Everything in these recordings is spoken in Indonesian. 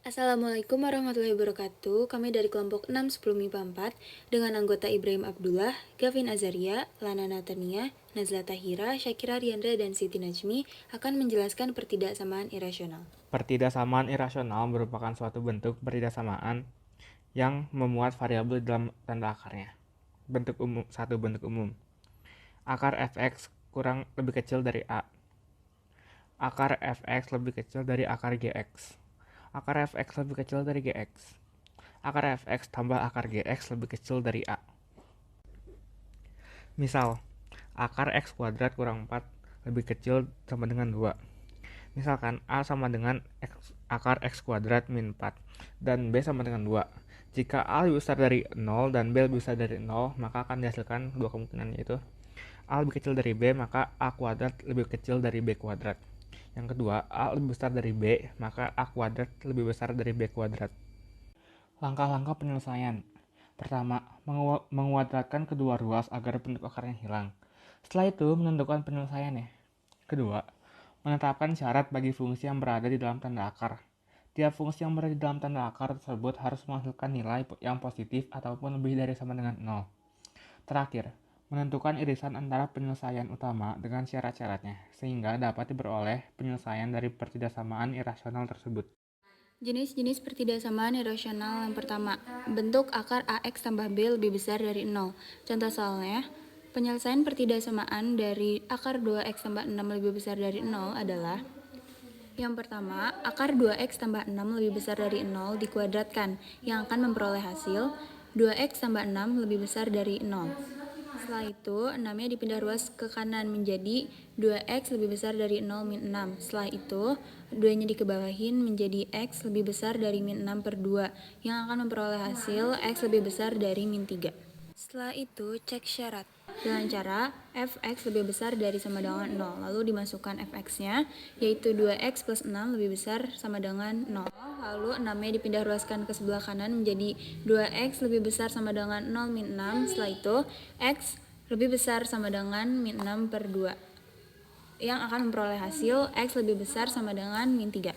Assalamualaikum warahmatullahi wabarakatuh. Kami dari kelompok 6 10 MIPA 4 dengan anggota Ibrahim Abdullah, Gavin Azaria, Lana Natania, Nazla Tahira, Syakira Riandra, dan Siti Najmi akan menjelaskan pertidaksamaan irasional. Pertidaksamaan irasional merupakan suatu bentuk pertidaksamaan yang memuat variabel dalam tanda akarnya. Bentuk umum. Akar fx kurang lebih kecil dari a. Akar fx lebih kecil dari akar gx. Akar fx lebih kecil dari gx. Akar fx tambah akar gx lebih kecil dari a. Misal, akar x kuadrat kurang 4 lebih kecil sama dengan 2. Misalkan A sama dengan akar x kuadrat min 4 dan B sama dengan 2. Jika A lebih besar dari 0 dan B lebih besar dari 0, maka akan dihasilkan dua kemungkinan, yaitu A lebih kecil dari B, maka A kuadrat lebih kecil dari B kuadrat. Yang kedua, A lebih besar dari B, maka A kuadrat lebih besar dari B kuadrat. Langkah-langkah penyelesaian. Pertama, menguadratkan kedua ruas agar bentuk akarnya hilang. Setelah itu, menentukan penyelesaiannya. Kedua, menetapkan syarat bagi fungsi yang berada di dalam tanda akar. Tiap fungsi yang berada di dalam tanda akar tersebut harus menghasilkan nilai yang positif ataupun lebih dari sama dengan 0. Terakhir, menentukan irisan antara penyelesaian utama dengan syarat-syaratnya, sehingga dapat diperoleh penyelesaian dari pertidaksamaan irasional tersebut. Jenis-jenis pertidaksamaan irasional yang pertama, bentuk akar AX tambah B lebih besar dari 0. Contoh soalnya, penyelesaian pertidaksamaan dari akar 2X tambah 6 lebih besar dari 0 adalah: yang pertama, akar 2x tambah 6 lebih besar dari 0 dikuadratkan, yang akan memperoleh hasil 2x tambah 6 lebih besar dari 0. Setelah itu, 6-nya dipindah ruas ke kanan menjadi 2x lebih besar dari 0 min 6. Setelah itu, 2-nya dikebawahin menjadi x lebih besar dari min 6 per 2, yang akan memperoleh hasil x lebih besar dari min 3. Setelah itu, cek syarat dengan cara fx lebih besar dari sama dengan 0, lalu dimasukkan fx-nya, yaitu 2x plus 6 lebih besar sama dengan 0, lalu 6-nya dipindah ruaskan ke sebelah kanan menjadi 2x lebih besar sama dengan 0 min 6, setelah itu x lebih besar sama dengan min 6 per 2, yang akan memperoleh hasil x lebih besar sama dengan min 3.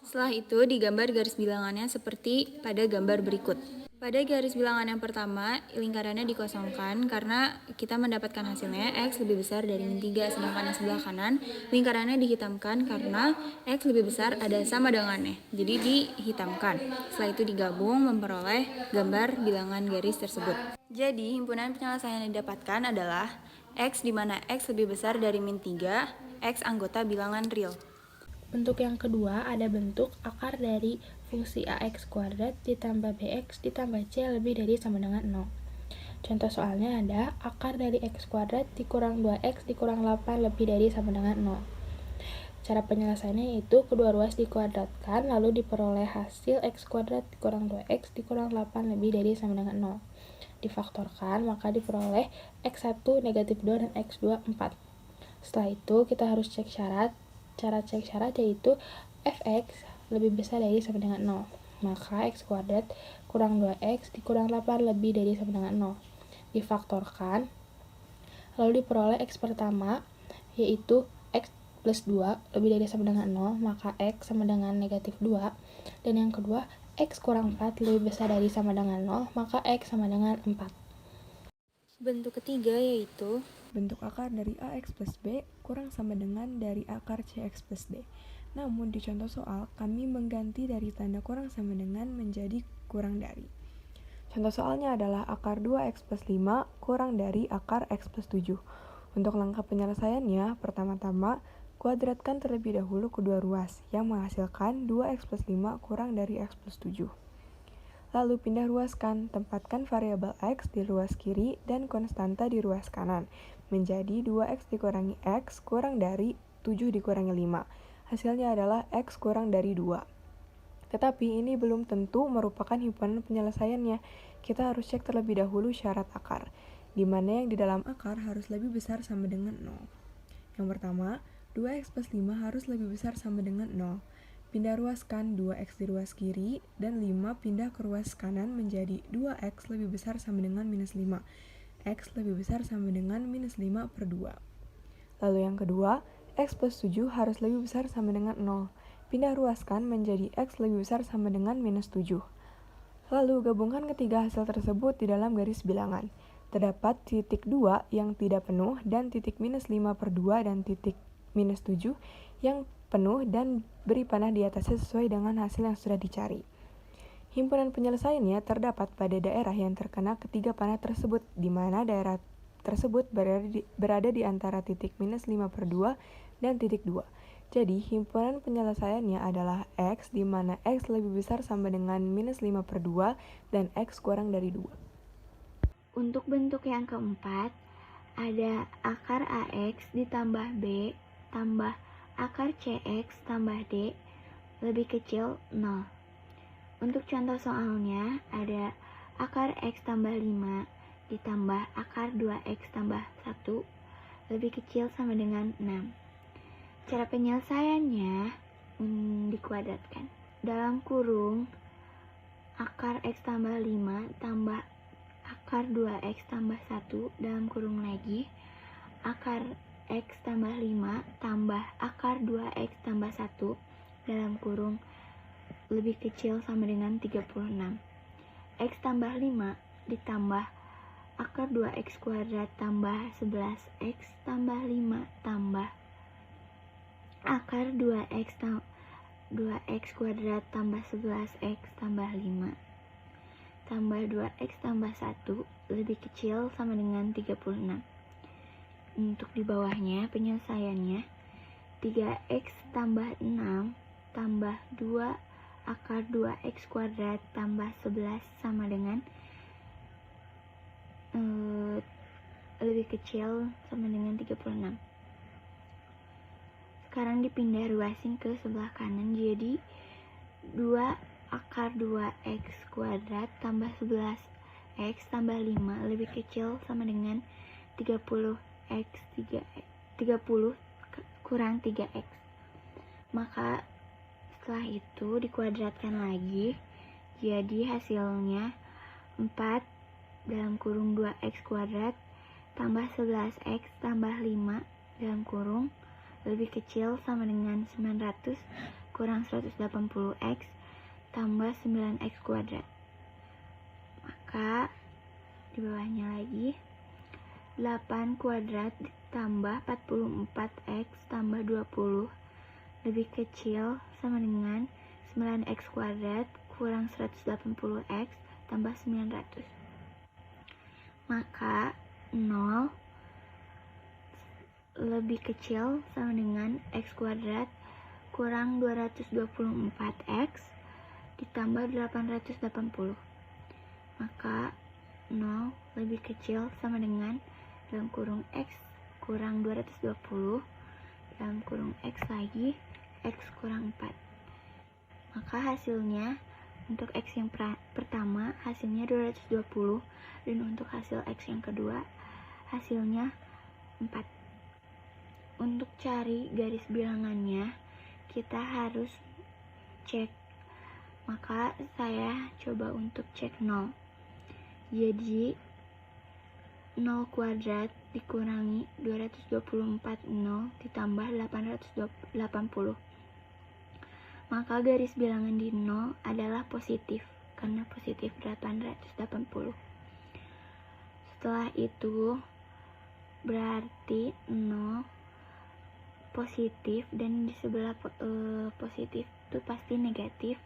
Setelah itu digambar garis bilangannya seperti pada gambar berikut. Pada garis bilangan yang pertama, lingkarannya dikosongkan karena kita mendapatkan hasilnya X lebih besar dari min 3, sedangkan yang sebelah kanan, lingkarannya dihitamkan karena X lebih besar ada sama dengannya, jadi dihitamkan. Setelah itu digabung memperoleh gambar bilangan garis tersebut. Jadi, himpunan penyelesaian yang didapatkan adalah X di mana X lebih besar dari min 3, X anggota bilangan real. Bentuk yang kedua ada bentuk akar dari fungsi AX kuadrat ditambah BX ditambah C lebih dari sama dengan 0. Contoh soalnya ada akar dari X kuadrat dikurang 2X dikurang 8 lebih dari sama dengan 0. Cara penyelesaiannya yaitu kedua ruas dikuadratkan lalu diperoleh hasil X kuadrat dikurang 2X dikurang 8 lebih dari sama dengan 0. Difaktorkan maka diperoleh X1 negatif 2 dan X2 4. Setelah itu kita harus cek syarat. Cara cek syarat yaitu fx lebih besar dari sama dengan 0, maka x kuadrat kurang 2x dikurang 8 lebih dari sama dengan 0. Difaktorkan, lalu diperoleh x pertama yaitu x plus 2 lebih dari sama dengan 0, maka x sama dengan negatif 2. Dan yang kedua, x kurang 4 lebih besar dari sama dengan 0, maka x sama dengan 4. Bentuk ketiga yaitu bentuk akar dari AX plus B kurang sama dengan dari akar CX plus D. Namun di contoh soal, kami mengganti dari tanda kurang sama dengan menjadi kurang dari. Contoh soalnya adalah akar 2X plus 5 kurang dari akar X plus 7. Untuk langkah penyelesaiannya, pertama-tama, kuadratkan terlebih dahulu kedua ruas, yang menghasilkan 2X plus 5 kurang dari X plus 7. Lalu pindah ruaskan, tempatkan variabel X di ruas kiri dan konstanta di ruas kanan, menjadi 2X dikurangi X kurang dari 7 dikurangi 5. Hasilnya adalah X kurang dari 2. Tetapi ini belum tentu merupakan himpunan penyelesaiannya. Kita harus cek terlebih dahulu syarat akar, di mana yang di dalam akar harus lebih besar sama dengan 0. Yang pertama, 2X plus 5 harus lebih besar sama dengan 0. Pindah ruaskan 2X di ruas kiri, dan 5 pindah ke ruas kanan menjadi 2X lebih besar sama dengan minus 5. X lebih besar sama dengan minus 5/2. Lalu yang kedua, X plus 7 harus lebih besar sama dengan 0. Pindah ruaskan menjadi X lebih besar sama dengan minus 7. Lalu gabungkan ketiga hasil tersebut di dalam garis bilangan. Terdapat titik 2 yang tidak penuh dan titik minus 5/2 dan titik minus 7 yang penuh dan beri panah di atasnya sesuai dengan hasil yang sudah dicari. Himpunan penyelesaiannya terdapat pada daerah yang terkena ketiga panah tersebut, di mana daerah tersebut berada di antara titik minus 5/2 dan titik 2. Jadi, himpunan penyelesaiannya adalah X, di mana X lebih besar sama dengan minus 5/2 dan X kurang dari 2. Untuk bentuk yang keempat, ada akar AX ditambah B tambah akar CX tambah D lebih kecil 0. Untuk contoh soalnya, ada akar X tambah 5 ditambah akar 2X tambah 1 lebih kecil sama dengan 6. Cara penyelesaiannya dikuadratkan. Dalam kurung, akar X tambah 5 tambah akar 2X tambah 1 dalam kurung lagi, akar X tambah 5 tambah akar 2X tambah 1 dalam kurung lebih kecil sama dengan 36. X tambah 5 ditambah akar 2X kuadrat tambah 11X tambah 5 tambah akar 2X kuadrat tambah 11X tambah 5 tambah 2X tambah 1 lebih kecil sama dengan 36. Untuk di bawahnya penyelesaiannya, 3X tambah 6 tambah 2 akar 2X kuadrat tambah 11 sama dengan lebih kecil sama dengan 36. Sekarang dipindah ruasin ke sebelah kanan, jadi 2 akar 2X kuadrat tambah 11X tambah 5 lebih kecil sama dengan 30 kurang 3X. Maka setelah itu dikuadratkan lagi, jadi hasilnya 4 dalam kurung 2X kuadrat tambah 11X tambah 5 dalam kurung lebih kecil sama dengan 900 kurang 180X tambah 9X kuadrat. Maka di bawahnya lagi 8 kuadrat ditambah 44X tambah 20 lebih kecil sama dengan 9X kuadrat kurang 180X tambah 900. Maka 0 lebih kecil sama dengan X kuadrat kurang 224X ditambah 880. Maka 0 lebih kecil sama dengan dalam kurung X kurang 220 dalam kurung X lagi X kurang 4. Maka hasilnya untuk X yang pertama hasilnya 220 dan untuk hasil X yang kedua hasilnya 4. Untuk cari garis bilangannya kita harus cek. Maka saya coba untuk cek 0. Jadi 0 kuadrat dikurangi 224 0 ditambah 880. Maka garis bilangan di 0 adalah positif karena positif 880. Setelah itu berarti 0 positif dan di sebelah positif itu pasti negatif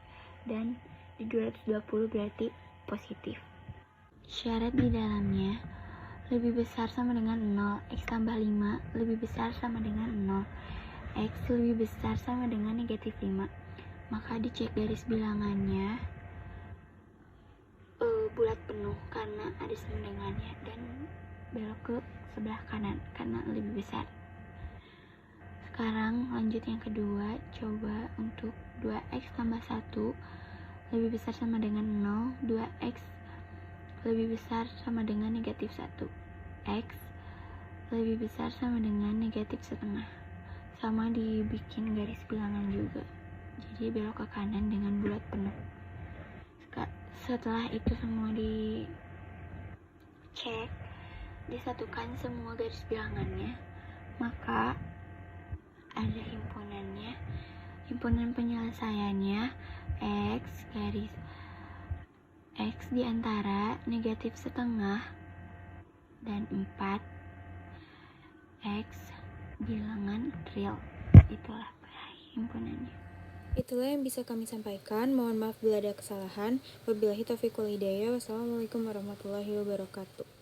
dan di 220 berarti positif. Syarat di dalamnya lebih besar sama dengan 0, X tambah 5 lebih besar sama dengan 0, X lebih besar sama dengan negatif 5. Maka dicek garis bilangannya bulat penuh karena ada sama dengannya dan belok ke sebelah kanan karena lebih besar. Sekarang lanjut yang kedua, coba untuk 2X tambah 1 lebih besar sama dengan 0, 2X lebih besar sama dengan negatif 1, X lebih besar sama dengan negatif setengah. Sama dibikin garis bilangan juga, jadi belok ke kanan dengan bulat penuh. Setelah itu semua dicek, disatukan semua garis bilangannya, maka ada himpunannya. himpunan penyelesaiannya X garis X di antara negatif setengah dan 4 X bilangan real. Itulah himpunannya. Itulah yang bisa kami sampaikan. Mohon maaf bila ada kesalahan. Wabillahi taufiq wal hidayah. Wassalamualaikum warahmatullahi wabarakatuh.